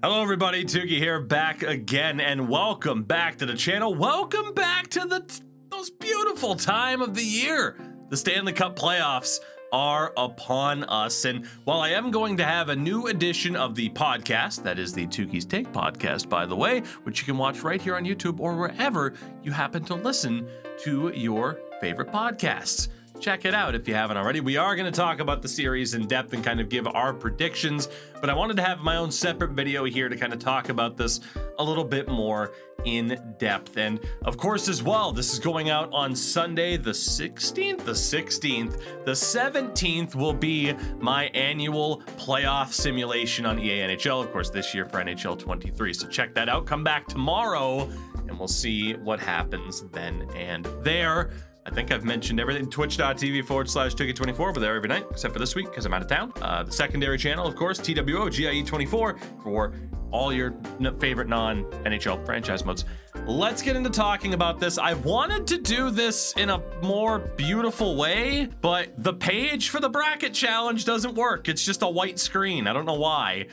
Hello everybody, Tukey here, back again, and welcome back to the channel. Welcome back to the most beautiful time of the year. The Stanley Cup playoffs are upon us, and while I am going to have a new edition of the podcast, that is the Tukey's Take podcast, by the way, which you can watch right here on YouTube or wherever you happen to listen to your favorite podcasts. Check it out if you haven't already. We are going to talk about the series in depth and kind of give our predictions, but I wanted to have my own separate video here to kind of talk about this a little bit more in depth. And of course, as well, this is going out on Sunday, the 16th. The 17th will be my annual playoff simulation on EA NHL, of course, this year for NHL 23. So check that out. Come back tomorrow and we'll see what happens then and there. I think I've mentioned everything. Twitch.tv/Tukey24 over there every night, except for this week because I'm out of town. The secondary channel, of course, TWOGIE24 for all your favorite non-NHL franchise modes. Let's get into talking about this. I wanted to do this in a more beautiful way, but the page for the bracket challenge doesn't work. It's just a white screen. I don't know why.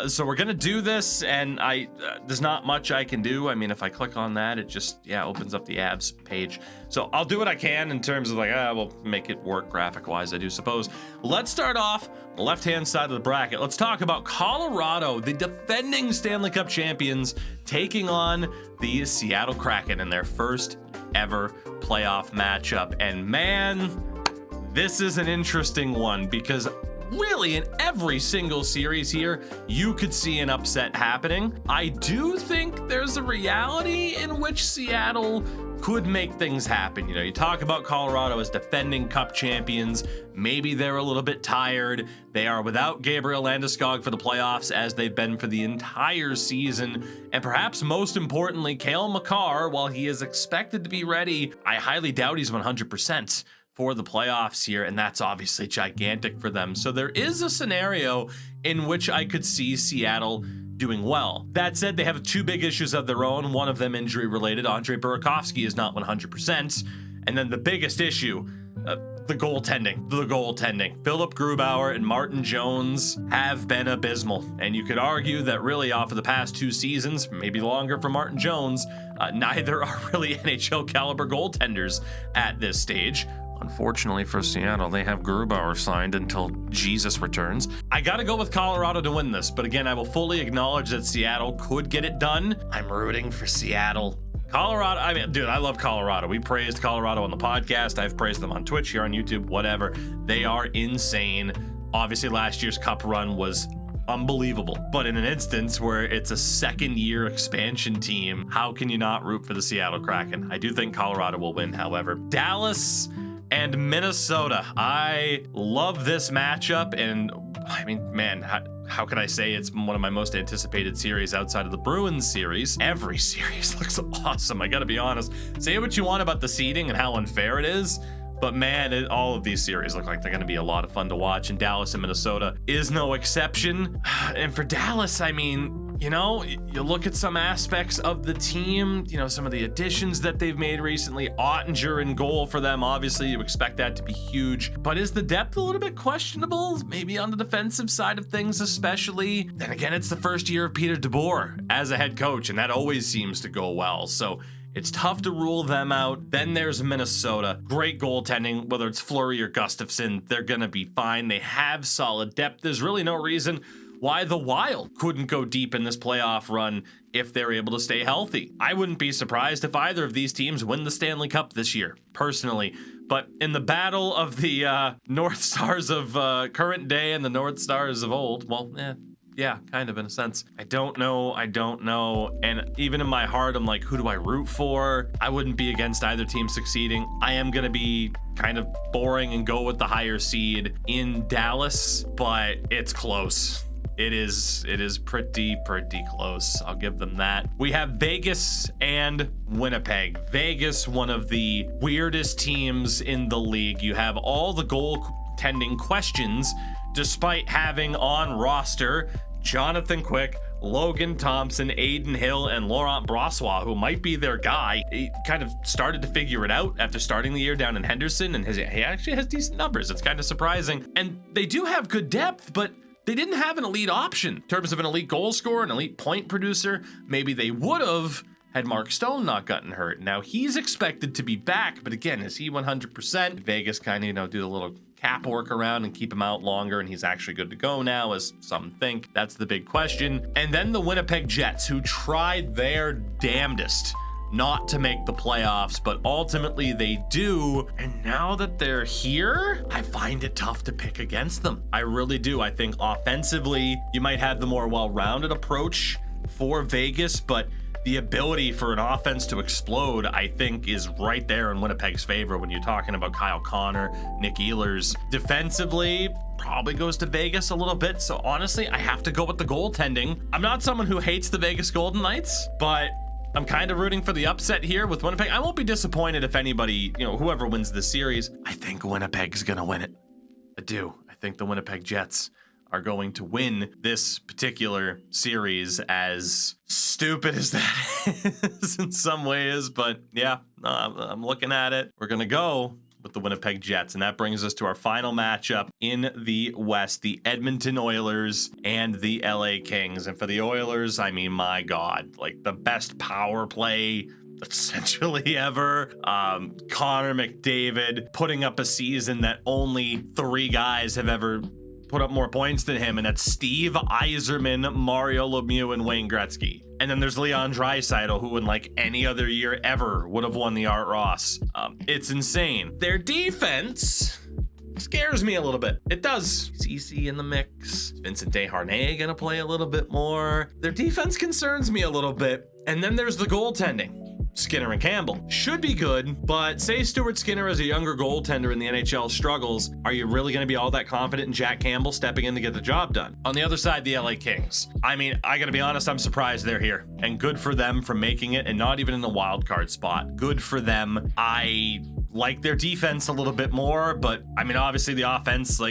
So we're gonna do this, and there's not much I can do. I mean, if I click on that, it just, opens up the abs page. So I'll do what I can in terms of we'll make it work graphic-wise, I do suppose. Let's start off left-hand side of the bracket. Let's talk about Colorado, the defending Stanley Cup champions, taking on the Seattle Kraken in their first ever playoff matchup. And man, this is an interesting one because really, in every single series here, you could see an upset happening. I do think there's a reality in which Seattle could make things happen. You talk about Colorado as defending cup champions. Maybe they're a little bit tired. They are without Gabriel Landeskog for the playoffs, as they've been for the entire season. And perhaps most importantly, Cale Makar, while he is expected to be ready, I highly doubt he's 100% for the playoffs here, and that's obviously gigantic for them. So there is a scenario in which I could see Seattle doing well. That said, they have two big issues of their own, one of them injury related. Andre Burakovsky is not 100%. And then the biggest issue, the goaltending. Philip Grubauer and Martin Jones have been abysmal. And you could argue that really off of the past two seasons, maybe longer for Martin Jones, neither are really NHL caliber goaltenders at this stage. Unfortunately for Seattle, they have Grubauer signed until Jesus returns. I gotta go with Colorado to win this, but again, I will fully acknowledge that Seattle could get it done. I'm rooting for Seattle. Colorado, I mean, dude, I love Colorado. We praised Colorado on the podcast. I've praised them on Twitch, here on YouTube, whatever. They are insane. Obviously, last year's cup run was unbelievable, but in an instance where it's a second-year expansion team, how can you not root for the Seattle Kraken? I do think Colorado will win, however. Dallas and Minnesota. I love this matchup, and I mean, man, how could I say it's one of my most anticipated series outside of the Bruins series? Every series looks awesome, I gotta be honest. Say what you want about the seeding and how unfair it is, but man, all of these series look like they're gonna be a lot of fun to watch, and Dallas and Minnesota is no exception. And for Dallas, I mean, you look at some aspects of the team, some of the additions that they've made recently. Ottinger in goal for them, obviously you expect that to be huge, but is the depth a little bit questionable? Maybe on the defensive side of things especially. Then again, it's the first year of Peter DeBoer as a head coach, and that always seems to go well. So it's tough to rule them out. Then there's Minnesota. Great goaltending, whether it's Fleury or Gustafson, they're gonna be fine. They have solid depth. There's really no reason why the Wild couldn't go deep in this playoff run if they're able to stay healthy. I wouldn't be surprised if either of these teams win the Stanley Cup this year, personally. But in the battle of the North Stars of current day and the North Stars of old, well, yeah, kind of in a sense. I don't know. And even in my heart, I'm like, who do I root for? I wouldn't be against either team succeeding. I am gonna be kind of boring and go with the higher seed in Dallas, but it's close. It is pretty close. I'll give them that. We have Vegas and Winnipeg. Vegas, one of the weirdest teams in the league. You have all the goaltending questions, despite having on roster Jonathan Quick, Logan Thompson, Aiden Hill, and Laurent Brossoit, who might be their guy. He kind of started to figure it out after starting the year down in Henderson, and he actually has decent numbers. It's kind of surprising. And they do have good depth, but they didn't have an elite option in terms of an elite goal scorer, an elite point producer. Maybe they would have had Mark Stone not gotten hurt. Now he's expected to be back, but again, is he 100%? Vegas kind of, do the little cap work around and keep him out longer, and he's actually good to go now, as some think. That's the big question. And then the Winnipeg Jets, who tried their damnedest not to make the playoffs, but ultimately they do. And now that they're here, I find it tough to pick against them. I really do. I think offensively, you might have the more well-rounded approach for Vegas, but the ability for an offense to explode, I think, is right there in Winnipeg's favor when you're talking about Kyle Connor, Nick Ehlers. Defensively, probably goes to Vegas a little bit. So honestly, I have to go with the goaltending. I'm not someone who hates the Vegas Golden Knights, but I'm kind of rooting for the upset here with Winnipeg. I won't be disappointed if anybody, whoever wins this series. I think Winnipeg's going to win it. I do. I think the Winnipeg Jets are going to win this particular series, as stupid as that is in some ways. But yeah, I'm looking at it. We're going to go with the Winnipeg Jets. And that brings us to our final matchup in the West, the Edmonton Oilers and the LA Kings. And for the Oilers, I mean, my God, like the best power play essentially ever. Connor McDavid putting up a season that only 3 guys have ever put up more points than him, and that's Steve Yzerman, Mario Lemieux, and Wayne Gretzky. And then there's Leon Draisaitl, who in like any other year ever would have won the Art Ross. It's insane. Their defense scares me a little bit. It does. CC in the mix. Vincent Desharnais gonna play a little bit more. Their defense concerns me a little bit. And then there's the goaltending. Skinner and Campbell should be good, but say Stuart Skinner as a younger goaltender in the NHL struggles, are you really going to be all that confident in Jack Campbell stepping in to get the job done? On the other side, the LA Kings. I mean, I gotta be honest, I'm surprised they're here, and good for them for making it, and not even in the wild card spot. Good for them. I like their defense a little bit more, but I mean, obviously the offense,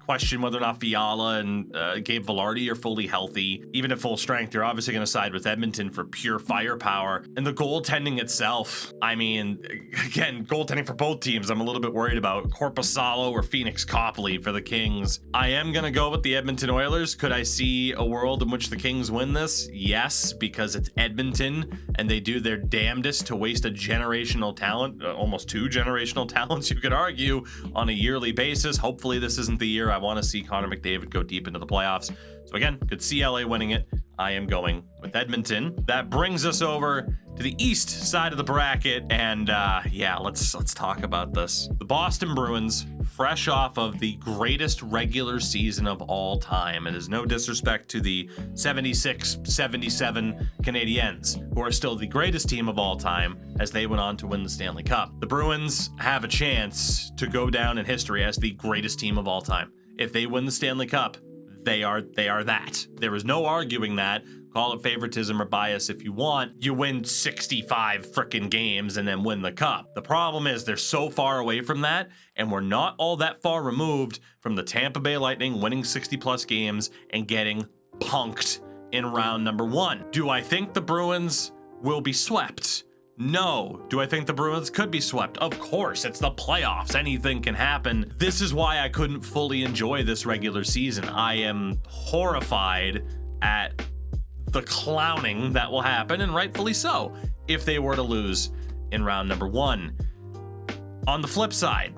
question whether or not Fiala and Gabe Velarde are fully healthy. Even at full strength, you're obviously going to side with Edmonton for pure firepower. And the goaltending itself, I mean, again, goaltending for both teams, I'm a little bit worried about. Korpisalo or Phoenix Copley for the Kings. I am going to go with the Edmonton Oilers. Could I see a world in which the Kings win this? Yes, because it's Edmonton and they do their damnedest to waste a generational talent, almost 2 generational talents, you could argue, on a yearly basis. Hopefully this isn't the year I want to see Connor McDavid go deep into the playoffs. So again, could see LA winning it. I am going with Edmonton. That brings us over to the east side of the bracket, and yeah, let's talk about this. The Boston Bruins, fresh off of the greatest regular season of all time. It is no disrespect to the 76-77 Canadiens, who are still the greatest team of all time, as they went on to win the Stanley Cup. The Bruins have a chance to go down in history as the greatest team of all time. If they win the Stanley Cup, they are that. There is no arguing that. Call it favoritism or bias if you want. You win 65 freaking games and then win the cup. The problem is they're so far away from that, and we're not all that far removed from the Tampa Bay Lightning winning 60-plus games and getting punked in round number 1. Do I think the Bruins will be swept? No. Do I think the Bruins could be swept? Of course, it's the playoffs. Anything can happen. This is why I couldn't fully enjoy this regular season. I am horrified at the clowning that will happen, and rightfully so, if they were to lose in round number 1. On the flip side,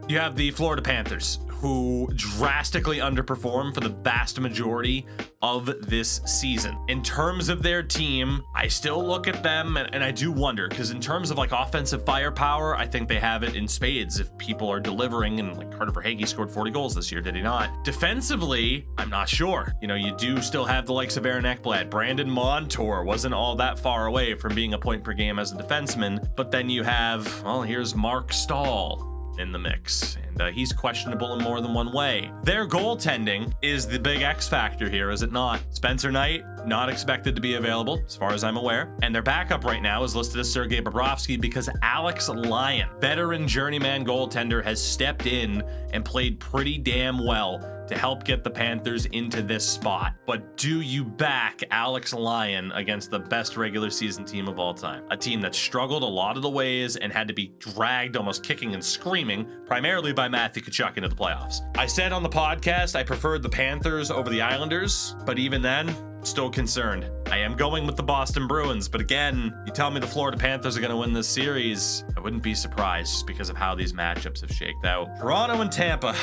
you have the Florida Panthers, who drastically underperformed for the vast majority of this season. In terms of their team, I still look at them and I do wonder, because in terms of like offensive firepower, I think they have it in spades if people are delivering, and like Carter Verhaeghe scored 40 goals this year, did he not? Defensively, I'm not sure. You do still have the likes of Aaron Ekblad. Brandon Montour wasn't all that far away from being a point per game as a defenseman, but then you have, well, here's Mark Stahl in the mix, and he's questionable in more than one way. Their goaltending is the big X factor here, is it not? Spencer Knight, not expected to be available, as far as I'm aware, and their backup right now is listed as Sergei Bobrovsky because Alex Lyon, veteran journeyman goaltender, has stepped in and played pretty damn well to help get the Panthers into this spot. But do you back Alex Lyon against the best regular season team of all time? A team that struggled a lot of the ways and had to be dragged almost kicking and screaming, primarily by Matthew Tkachuk into the playoffs. I said on the podcast I preferred the Panthers over the Islanders, but even then, still concerned. I am going with the Boston Bruins, but again, you tell me the Florida Panthers are going to win this series, I wouldn't be surprised just because of how these matchups have shaked out. Toronto and Tampa.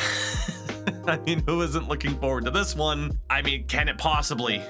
I mean, who isn't looking forward to this one? I mean, can it possibly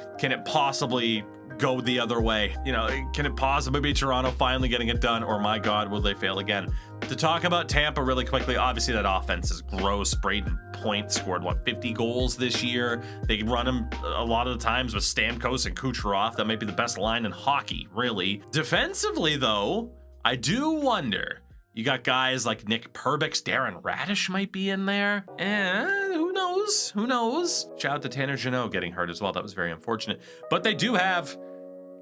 go the other way? You know, can it possibly be Toronto finally getting it done, or my God, will they fail again? To talk about Tampa really quickly, obviously that offense is gross. Braden Point scored, 50 goals this year. They run him a lot of the times with Stamkos and Kucherov. That might be the best line in hockey, really. Defensively, though, I do wonder. You got guys like Nick Perbix, Darren Radish might be in there. Who knows? Who knows? Shout out to Tanner Jeannot getting hurt as well. That was very unfortunate. But they do have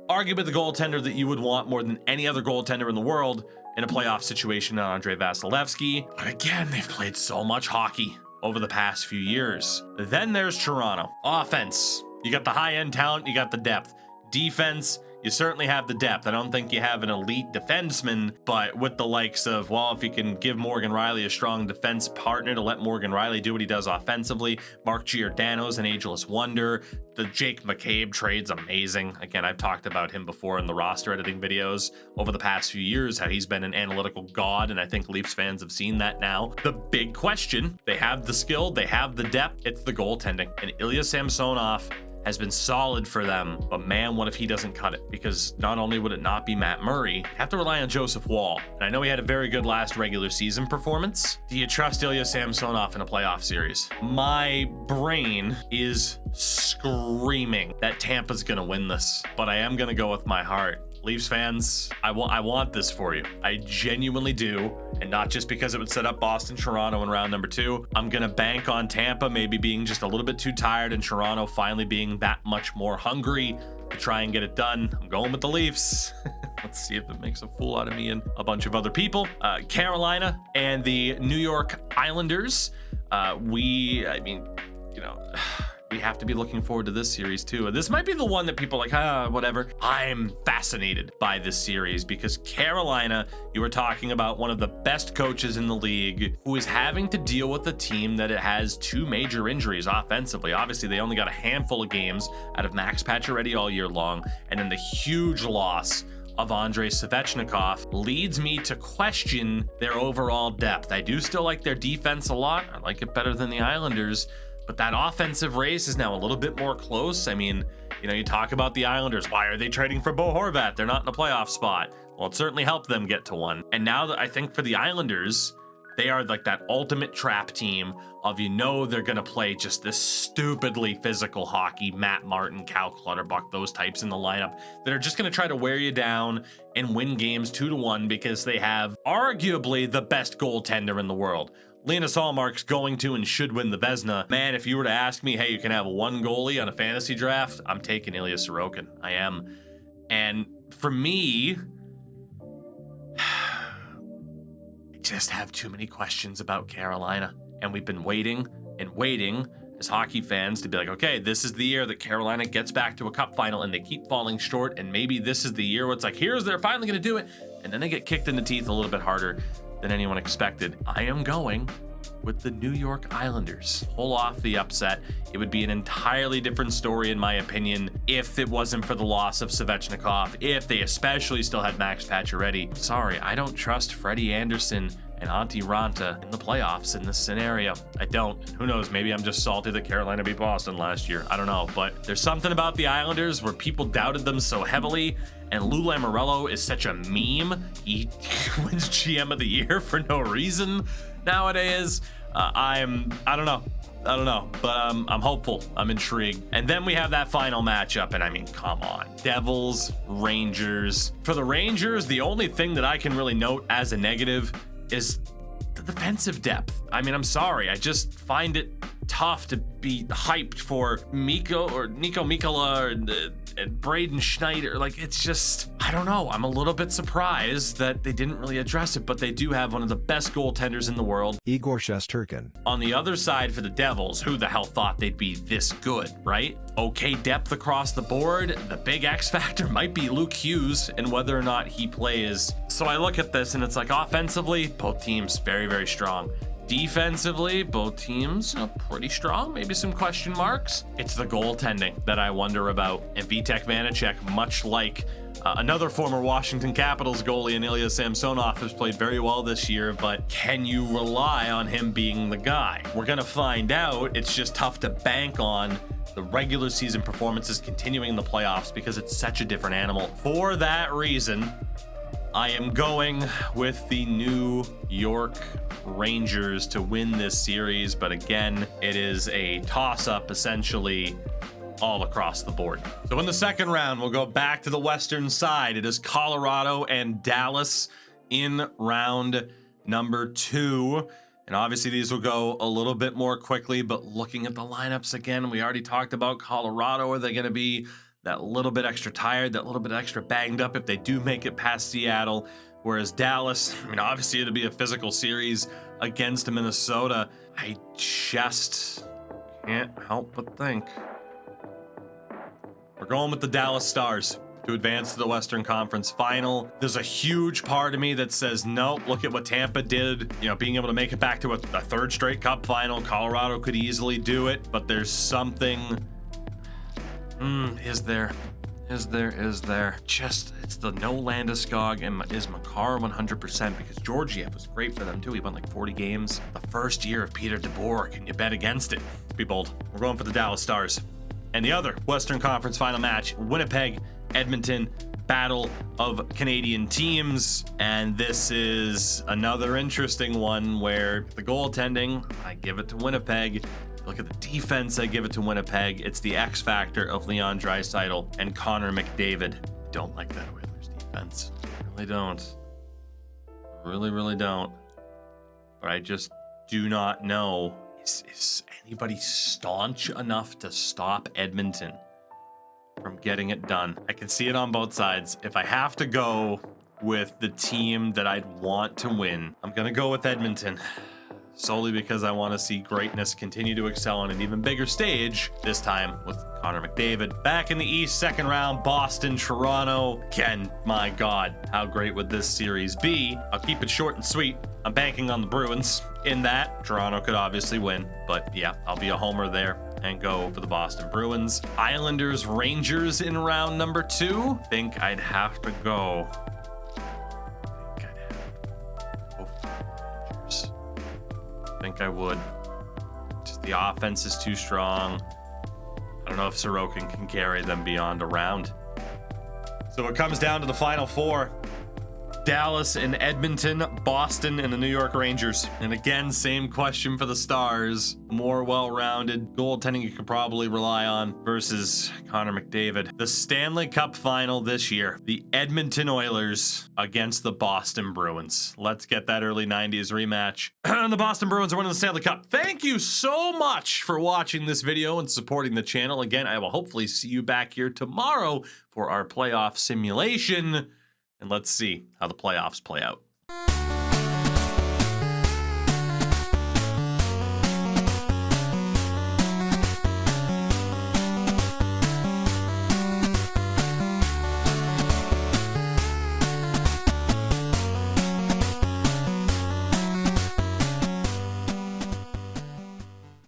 arguably the goaltender that you would want more than any other goaltender in the world in a playoff situation, Andrei Vasilevsky. But again, they've played so much hockey over the past few years. Then there's Toronto. Offense. You got the high-end talent, you got the depth. Defense, you certainly have the depth. I don't think you have an elite defenseman, but with the likes of, well, if you can give Morgan Riley a strong defense partner to let Morgan Riley do what he does offensively. Mark Giordano's an ageless wonder. The Jake McCabe trade's amazing. Again, I've talked about him before in the roster editing videos over the past few years, how he's been an analytical god, and I think Leafs fans have seen that now. The big question, they have the skill, they have the depth, it's the goaltending. And Ilya Samsonov has been solid for them, but man, what if he doesn't cut it? Because not only would it not be Matt Murray, you have to rely on Joseph Woll. And I know he had a very good last regular season performance. Do you trust Ilya Samsonov in a playoff series? My brain is screaming that Tampa's gonna win this, but I am gonna go with my heart. Leafs fans, I want this for you. I genuinely do. And not just because it would set up Boston, Toronto in round number 2. I'm gonna bank on Tampa maybe being just a little bit too tired and Toronto finally being that much more hungry to try and get it done. I'm going with the Leafs. Let's see if it makes a fool out of me and a bunch of other people. Carolina and the New York Islanders. We have to be looking forward to this series too. This might be the one that people are like, whatever. I'm fascinated by this series because Carolina, you were talking about one of the best coaches in the league who is having to deal with a team that it has 2 major injuries offensively. Obviously, they only got a handful of games out of Max Pacioretty all year long, and then the huge loss of Andrei Svechnikov leads me to question their overall depth. I do still like their defense a lot. I like it better than the Islanders. But that offensive race is now a little bit more close. I mean, you talk about the Islanders. Why are they trading for Bo Horvat? They're not in a playoff spot. Well, it certainly helped them get to one. And now that I think for the Islanders, they are like that ultimate trap team of, they're going to play just this stupidly physical hockey. Matt Martin, Cal Clutterbuck, those types in the lineup that are just going to try to wear you down and win games 2-1 because they have arguably the best goaltender in the world. Linus Ullmark's going to and should win the Vezina. Man, if you were to ask me, hey, you can have one goalie on a fantasy draft, I'm taking Ilya Sorokin. I am. And for me, I just have too many questions about Carolina. And we've been waiting and waiting as hockey fans to be like, okay, this is the year that Carolina gets back to a cup final and they keep falling short. And maybe this is the year where it's like, they're finally going to do it. And then they get kicked in the teeth a little bit harder than anyone expected. I am going with the New York Islanders. Pull off the upset. It would be an entirely different story, in my opinion, if it wasn't for the loss of Svechnikov, if they especially still had Max Pacioretty. Sorry, I don't trust Freddie Anderson and Antti Ranta in the playoffs in this scenario. I don't. And who knows, maybe I'm just salty that Carolina beat Boston last year. I don't know, but there's something about the Islanders where people doubted them so heavily, and Lou Lamoriello is such a meme. He wins GM of the year for no reason nowadays. I don't know, but I'm hopeful. I'm intrigued. And then we have that final matchup, and I mean, come on. Devils, Rangers. For the Rangers, the only thing that I can really note as a negative is the defensive depth. I mean, I'm sorry. I just find it tough to be hyped for Nico Mikkola Braden Schneider. Like, it's just, I don't know. I'm a little bit surprised that they didn't really address it, but they do have one of the best goaltenders in the world, Igor Shesterkin. On the other side for the Devils, who the hell thought they'd be this good, right? Okay, depth across the board. The big X factor might be Luke Hughes and whether or not he plays. So I look at this and it's like, offensively, both teams very, very strong. Defensively, both teams pretty strong, maybe some question marks. It's the goaltending that I wonder about. And Vitek Vanacek, much like another former Washington Capitals goalie, Ilya Samsonov, has played very well this year, but can you rely on him being the guy? We're gonna find out. It's just tough to bank on the regular season performances continuing in the playoffs because it's such a different animal. For that reason, I am going with the New York Rangers to win this series, but again, it is a toss-up essentially all across the board. So in the second round, we'll go back to the western side. It is Colorado and Dallas in round number 2. And obviously these will go a little bit more quickly, but looking at the lineups again, we already talked about Colorado. Are they going to be that little bit extra tired, that little bit extra banged up if they do make it past Seattle? Whereas Dallas, I mean, obviously it'll be a physical series against Minnesota. I just can't help but think we're going with the Dallas Stars to advance to the Western Conference Final. There's a huge part of me that says, nope, look at what Tampa did. You know, being able to make it back to a third straight Cup final. Colorado could easily do it, but there's something. Is there? Just, it's the no Landeskog and is Makar 100% because Georgiev was great for them too. He won like 40 games. The first year of Peter DeBoer. Can you bet against it? Be bold. We're going for the Dallas Stars. And the other Western Conference Final match, Winnipeg, Edmonton, battle of Canadian teams. And this is another interesting one where the goaltending, I give it to Winnipeg. Look at the defense, I give it to Winnipeg. It's the X factor of Leon Draisaitl and Connor McDavid. Don't like that Oilers defense. Really don't. Really don't. But I just do not know. Is anybody staunch enough to stop Edmonton from getting it done? I can see it on both sides. If I have to go with the team that I'd want to win, I'm gonna go with Edmonton. Solely because I want to see greatness continue to excel on an even bigger stage, this time with Connor McDavid. Back in the East, second round, Boston, Toronto. Again, my God, how great would this series be? I'll keep it short and sweet. I'm banking on the Bruins in that. Toronto could obviously win, but yeah, I'll be a homer there and go for the Boston Bruins. Islanders, Rangers in round number 2. Think I'd have to go. I think I would. Just the offense is too strong. I don't know if Sorokin can carry them beyond a round. So it comes down to the final 4. Dallas and Edmonton, Boston and the New York Rangers. And again, same question for the Stars. More well-rounded goaltending you could probably rely on versus Connor McDavid. The Stanley Cup final this year, the Edmonton Oilers against the Boston Bruins. Let's get that early 90s rematch. And the Boston Bruins are winning the Stanley Cup. Thank you so much for watching this video and supporting the channel. Again, I will hopefully see you back here tomorrow for our playoff simulation. And let's see how the playoffs play out.